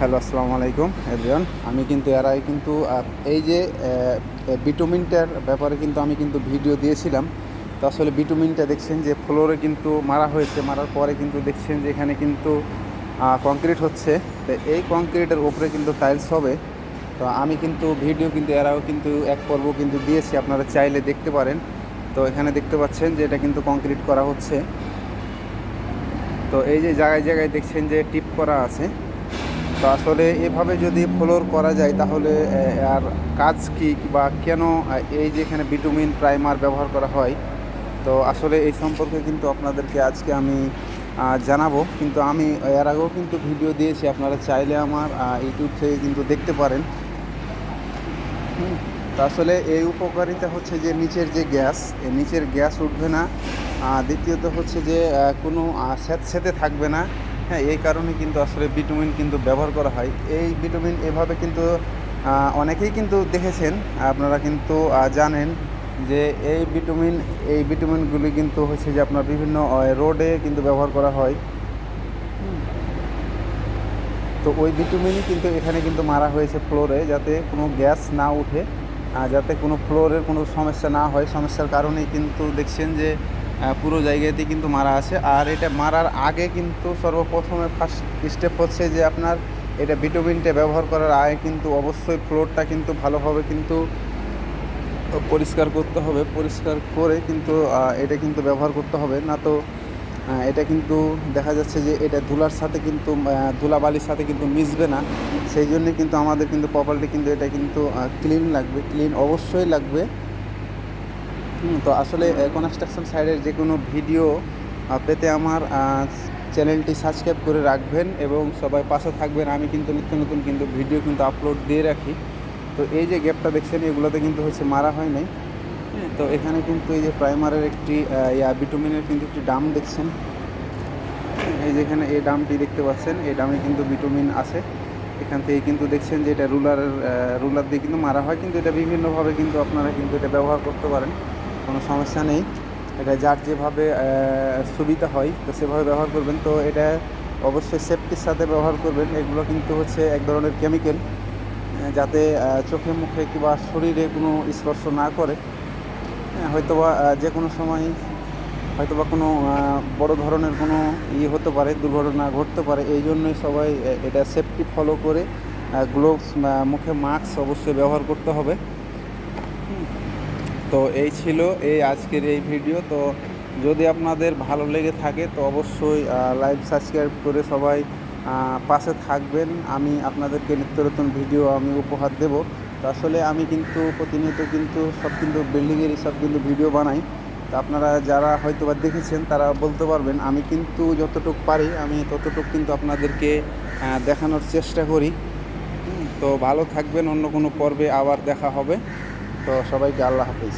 Hello, আসসালামু আলাইকুম everyone. আমি কিন্তু এর আগে কিন্তু এই যে বিটুমিনটার ব্যাপারে কিন্তু আমি কিন্তু ভিডিও দিয়েছিলাম। তো আসলে বিটুমিনটা দেখছেন যে ফ্লোরে কিন্তু মারা হয়েছে, মারার পরে কিন্তু দেখছেন যে এখানে কিন্তু কংক্রিট হচ্ছে। তো এই কংক্রিটের উপরে কিন্তু টাইলস হবে। তো আমি কিন্তু ভিডিও কিন্তু এর আগেও কিন্তু এক পর্ব কিন্তু দিয়েছি, আপনারা চাইলে দেখতে পারেন। তো এখানে দেখতে পাচ্ছেন যে এটা কিন্তু কংক্রিট করা হচ্ছে। তো এই যে জায়গায় জায়গায় দেখছেন যে টিপ করা আছে। তো আসলে এভাবে যদি ফ্লোর করা যায় তাহলে আর কাজ কি বা কেন এই যে এখানে বিটুমিন প্রাইমার ব্যবহার করা হয়, তো আসলে এই সম্পর্কে কিন্তু আপনাদেরকে আজকে আমি জানাবো। কিন্তু আমি এর আগেও কিন্তু ভিডিও দিয়েছি, আপনারা চাইলে আমার ইউটিউব থেকে কিন্তু দেখতে পারেন। তো আসলে এই উপকারিতা হচ্ছে যে নিচের যে গ্যাস, এই নিচের গ্যাস উঠবে না। দ্বিতীয়ত হচ্ছে যে কোনো স্যাঁতস্যাঁতে থাকবে না। হ্যাঁ, এই কারণে কিন্তু আসলে বিটুমিন কিন্তু ব্যবহার করা হয়। এই বিটুমিন এভাবে কিন্তু অনেকেই কিন্তু দেখেছেন, আপনারা কিন্তু জানেন যে এই বিটুমিনগুলি কিন্তু হচ্ছে যে আপনার বিভিন্ন রোডে কিন্তু ব্যবহার করা হয়। তো ওই বিটুমিনই কিন্তু এখানে কিন্তু মারা হয়েছে ফ্লোরে, যাতে কোনো গ্যাস না উঠে, যাতে কোনো ফ্লোরের কোনো সমস্যা না হয়। সমস্যার কারণেই কিন্তু দেখছেন যে পুরো জায়গাতে কিন্তু মারা আছে। আর এটা মারার আগে কিন্তু সর্বপ্রথমে ফার্স্ট স্টেপ হচ্ছে যে আপনার এটা বিটুমিনটা ব্যবহার করার আগে কিন্তু অবশ্যই ফ্লোরটা কিন্তু ভালোভাবে কিন্তু পরিষ্কার করতে হবে। পরিষ্কার করে কিন্তু এটা কিন্তু ব্যবহার করতে হবে, না তো এটা কিন্তু দেখা যাচ্ছে যে এটা ধুলার সাথে কিন্তু ধুলাবালির সাথে কিন্তু মিশবে না। সেই জন্যে কিন্তু আমাদের কিন্তু প্রপারলি কিন্তু এটা কিন্তু ক্লিন লাগবে, ক্লিন অবশ্যই লাগবে। তো আসলে কনস্ট্রাকশন সাইডের যে কোনো ভিডিও পেতে আমার চ্যানেলটি সাবস্ক্রাইব করে রাখবেন এবং সবাই পাশে থাকবেন। আমি কিন্তু নিত্য নতুন কিন্তু ভিডিও কিন্তু আপলোড দিয়ে রাখি। তো এই যে গ্যাপটা দেখছেন, এগুলোতে কিন্তু হচ্ছে মারা হয় নাই। তো এখানে কিন্তু এই যে প্রাইমারের একটি বিটুমিনের কিন্তু একটি ডাম দেখছেন। এই যেখানে এই ডামটি দেখতে পাচ্ছেন, এই ডামে কিন্তু বিটুমিন আছে। এখান থেকে কিন্তু দেখছেন যে এটা রুলার দিয়ে কিন্তু মারা হয়, কিন্তু এটা বিভিন্নভাবে কিন্তু আপনারা কিন্তু এটা ব্যবহার করতে পারেন, কোনো সমস্যা নেই। এটা যার যেভাবে সুবিধা হয় তো সেভাবে ব্যবহার করবেন। তো এটা অবশ্যই সেফটির সাথে ব্যবহার করবেন। এগুলো কিন্তু হচ্ছে এক ধরনের কেমিক্যাল, যাতে চোখে মুখে কিংবা শরীরে কোনো স্পর্শ না করে। হয়তোবা যে কোনো সময় হয়তোবা কোনো বড় ধরনের কোনো হতে পারে, দুর্ঘটনা ঘটতে পারে। এই জন্যই সবাই এটা সেফটি ফলো করে গ্লোভস, মুখে মাস্ক অবশ্যই ব্যবহার করতে হবে। তো এই ছিল এই আজকের এই ভিডিও। তো যদি আপনাদের ভালো লেগে থাকে তো অবশ্যই লাইভ সাবস্ক্রাইব করে সবাই পাশে থাকবেন। আমি আপনাদেরকে নিত্য নতুন ভিডিও আমি উপহার দেব। তো আসলে আমি কিন্তু প্রতিনিয়ত কিন্তু সব কিন্তু বিল্ডিংয়েরই সব কিন্তু ভিডিও বানাই। তো আপনারা যারা হয়তো বা দেখেছেন তারা বলতে পারবেন। আমি কিন্তু যতটুকু পারি আমি ততটুকু কিন্তু আপনাদেরকে দেখানোর চেষ্টা করি। তো ভালো থাকবেন, অন্য কোনো পর্বে আবার দেখা হবে। তো সবাইকে আল্লাহ হাফেজ।